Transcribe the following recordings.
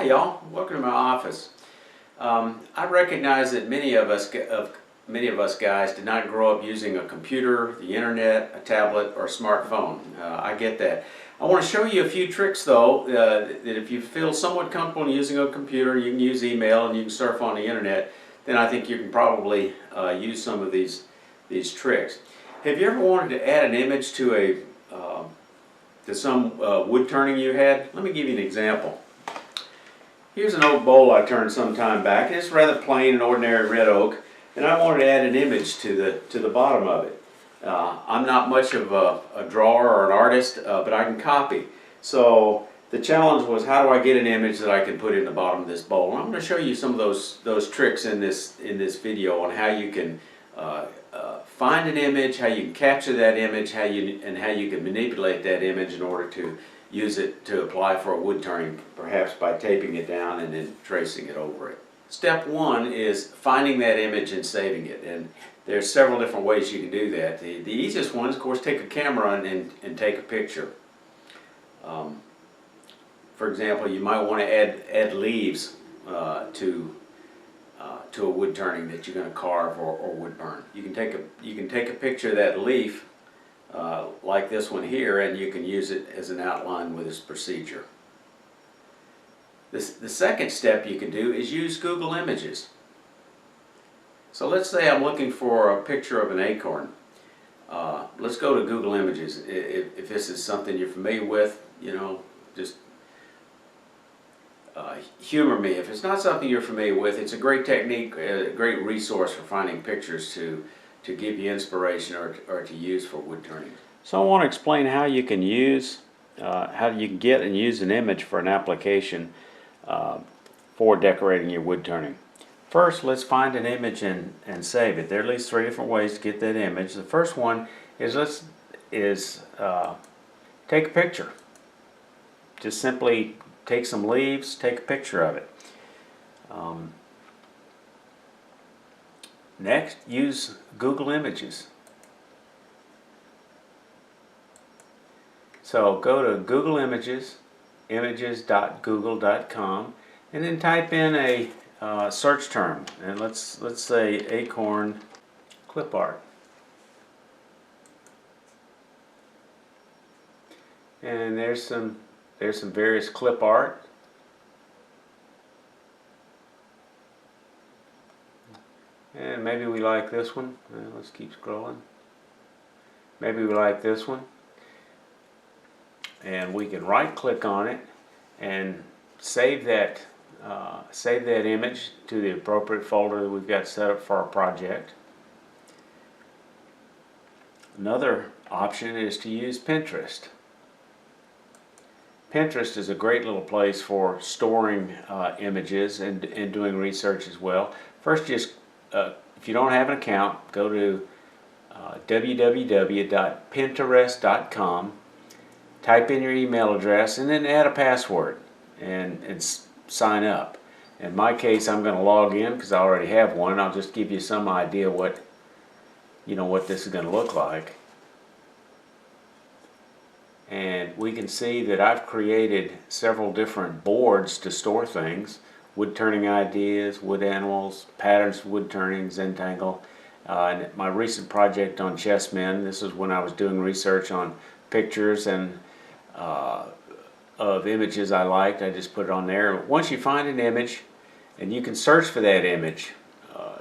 Hi y'all, welcome to my office. I recognize that many of us guys did not grow up using a computer, the internet, a tablet, or a smartphone. I get that. I want to show you a few tricks though, that if you feel somewhat comfortable in using a computer, you can use email and you can surf on the internet, then I think you can probably use some of these tricks. Have you ever wanted to add an image to some wood turning you had? Let me give you an example. Here's an oak bowl I turned some time back. It's rather plain and ordinary red oak, and I wanted to add an image to the bottom of it. I'm not much of a drawer or an artist, but I can copy. So the challenge was, how do I get an image that I can put in the bottom of this bowl? And I'm going to show you some of those tricks in this video on how you can find an image, how you can capture that image, how you can manipulate that image in order to use it to apply for a wood turning, perhaps by taping it down and then tracing it over it. Step one is finding that image and saving it, and there's several different ways you can do that. The easiest one is, of course, take a camera and take a picture. For example, you might want to add leaves to a wood turning that you're going to carve or wood burn. You can take a picture of that leaf like this one here, and you can use it as an outline with this procedure. The second step you can do is use Google Images. So let's say I'm looking for a picture of an acorn. Let's go to Google Images. If this is something you're familiar with, you know, just humor me. If it's not something you're familiar with, it's a great technique, a great resource for finding pictures to give you inspiration or to use for wood turning. So I want to explain how you can get and use an image for an application for decorating your wood turning. First, let's find an image and save it. There are at least 3 different ways to get that image. The first one is take a picture. Just simply take some leaves, take a picture of it. Next, use Google Images. So go to Google Images, images.google.com, and then type in a search term, and let's say acorn clip art. And there's some various clip art. And maybe we like this one. Let's keep scrolling. Maybe we like this one. And we can right click on it and save that image to the appropriate folder that we've got set up for our project. Another option is to use Pinterest. Pinterest is a great little place for storing images and doing research as well. First, just if you don't have an account, go to www.pinterest.com, type in your email address, and then add a password and sign up. In my case, I'm going to log in because I already have one. I'll just give you some idea what this is going to look like. And we can see that I've created several different boards to store things: wood turning ideas, wood animals, patterns, wood turning, Zentangle. And my recent project on chessmen, this is when I was doing research on pictures and of images I liked. I just put it on there. Once you find an image, and you can search for that image,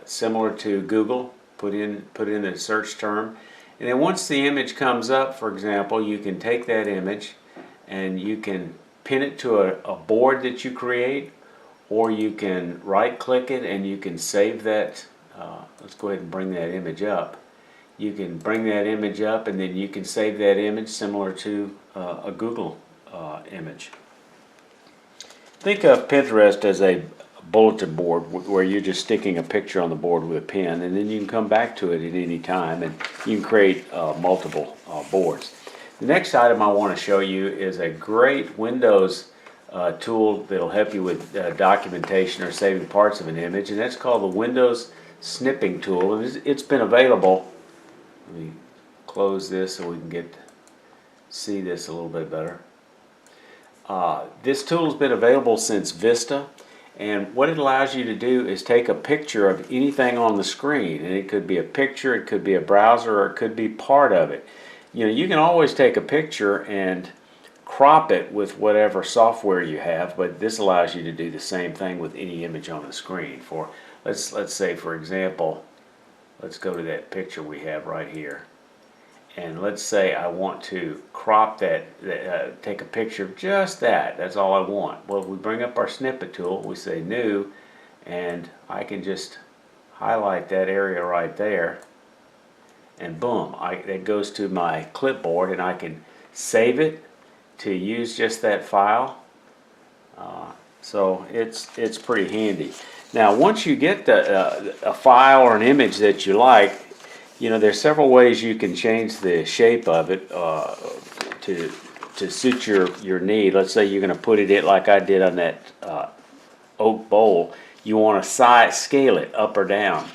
similar to Google, put in the search term, and then once the image comes up, for example, you can take that image and you can pin it to a board that you create, or you can right click it and you can save that. Let's go ahead and bring that image up. You can bring that image up and then you can save that image similar to a Google image. Think of Pinterest as a bulletin board where you're just sticking a picture on the board with a pen, and then you can come back to it at any time and you can create multiple boards. The next item I want to show you is a great Windows tool that will help you with documentation or saving parts of an image, and that's called the Windows Snipping tool. And it's been available. Let me close this so we can see this a little bit better. This tool has been available since Vista, and what it allows you to do is take a picture of anything on the screen, and it could be a picture, it could be a browser, or it could be part of it. You know, you can always take a picture and crop it with whatever software you have, but this allows you to do the same thing with any image on the screen. For let's say, for example, let's go to that picture we have right here, and let's say I want to crop that, take a picture of just that. That's all I want. Well, we bring up our snippet tool, we say new, and I can just highlight that area right there, and boom, that goes to my clipboard, and I can save it to use just that file. So it's pretty handy. Now, once you get a file or an image that you like, you know, there's several ways you can change the shape of it to suit your need. Let's say you're going to put it in like I did on that oak bowl. You want to scale it up or down.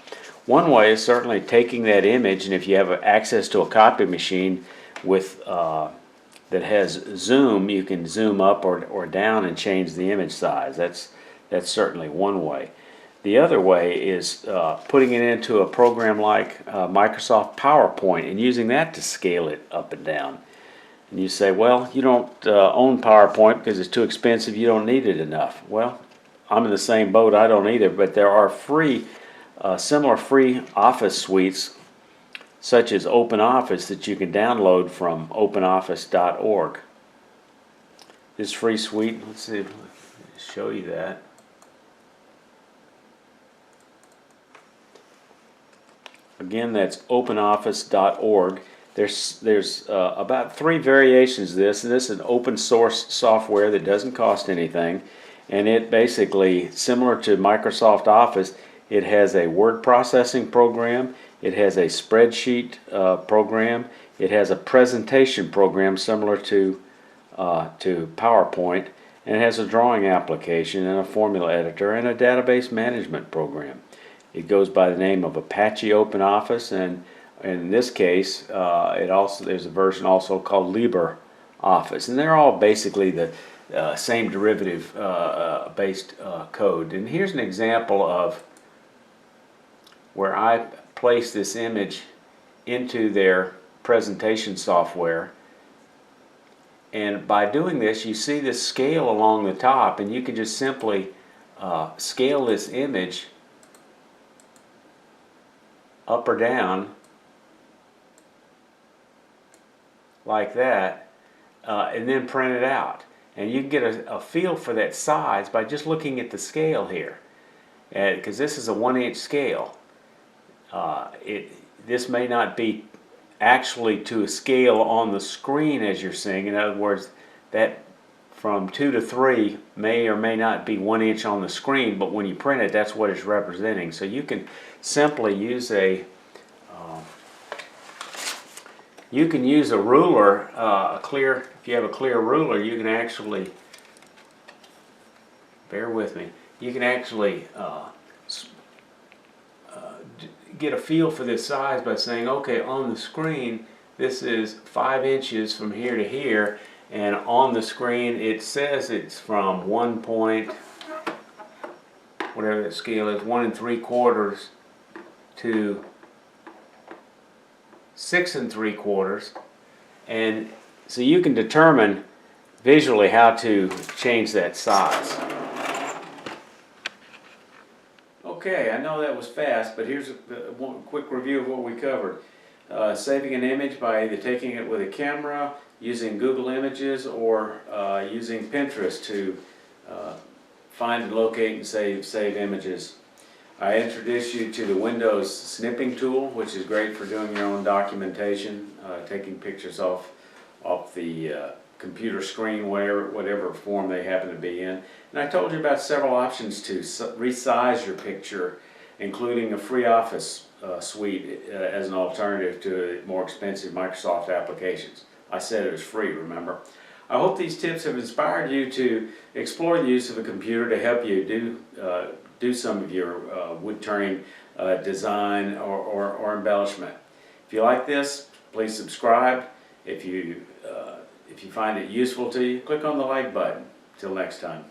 One way is certainly taking that image, and if you have access to a copy machine with that has zoom, you can zoom up or down and change the image size. That's certainly one way. The other way is putting it into a program like Microsoft PowerPoint and using that to scale it up and down. And you say, well, you don't own PowerPoint because it's too expensive, you don't need it enough. Well, I'm in the same boat, I don't either, but there are similar free office suites such as OpenOffice that you can download from openoffice.org. This free suite, let's see, let me show you that. Again, that's openoffice.org. There's about 3 variations of this, and this is an open source software that doesn't cost anything, and it basically, similar to Microsoft Office, it has a word processing program, it has a spreadsheet program, it has a presentation program similar to PowerPoint, and it has a drawing application and a formula editor and a database management program. It goes by the name of Apache OpenOffice, and in this case, there's a version also called LibreOffice, and they're all basically the same derivative based code. And here's an example of where I place this image into their presentation software, and by doing this, you see this scale along the top, and you can just simply scale this image up or down like that, and then print it out. And you can get a feel for that size by just looking at the scale here, because this is a 1-inch scale. This may not be actually to a scale on the screen as you're seeing. In other words, that from 2 to 3 may or may not be 1 inch on the screen, but when you print it, that's what it's representing. So you can simply use a ruler, if you have a clear ruler, you can actually, bear with me, you can actually get a feel for this size by saying, okay, on the screen this is 5 inches from here to here, and on the screen it says it's from 1 point, whatever that scale is, 1 3/4 to 6 3/4, and so you can determine visually how to change that size. Okay, I know that was fast, but here's one quick review of what we covered. Saving an image by either taking it with a camera, using Google Images, or using Pinterest to find and locate and save images. I introduced you to the Windows snipping tool, which is great for doing your own documentation, taking pictures off the computer screen, whatever form they happen to be in. And I told you about several options to resize your picture, including a free Office suite as an alternative to more expensive Microsoft applications. I said it was free, remember? I hope these tips have inspired you to explore the use of a computer to help you do some of your wood turning design or embellishment. If you like this, please subscribe. If you If you find it useful to you, click on the like button. Till next time.